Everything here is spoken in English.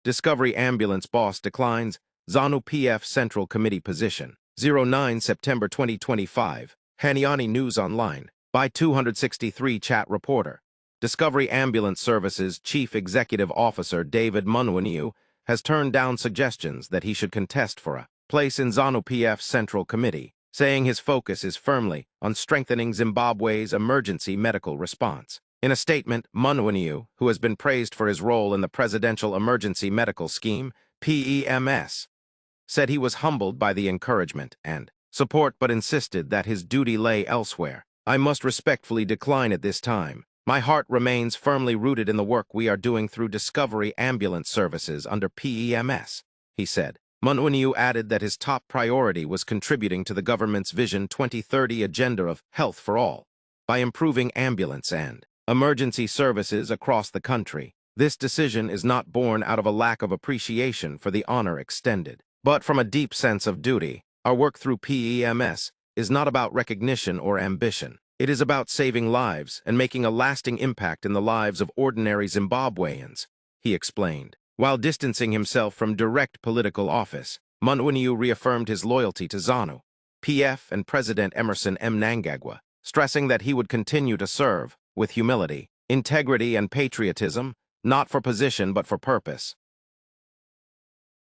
Discovery Ambulance Boss Declines ZANU-PF Central Committee Position. 09 September 2025. Haniani News Online. By 263 Chat Reporter. Discovery Ambulance Services Chief Executive Officer David Mnangagwa has turned down suggestions that he should contest for a place in ZANU-PF Central Committee, saying his focus is firmly on strengthening Zimbabwe's emergency medical response. In a statement, Mnangagwa, who has been praised for his role in the Presidential Emergency Medical Scheme, PEMS, said he was humbled by the encouragement and support but insisted that his duty lay elsewhere. "I must respectfully decline at this time. My heart remains firmly rooted in the work we are doing through Discovery Ambulance Services under PEMS," he said. Mnangagwa added that his top priority was contributing to the government's Vision 2030 agenda of health for all by improving ambulance and emergency services across the country. This decision is not born out of a lack of appreciation for the honor extended, but from a deep sense of duty. Our work through PEMS is not about recognition or ambition. It is about saving lives and making a lasting impact in the lives of ordinary Zimbabweans, he explained. While distancing himself from direct political office, Mnangagwa reaffirmed his loyalty to ZANU-PF and President Emmerson Mnangagwa, stressing that he would continue to serve with humility, integrity, and patriotism, not for position but for purpose.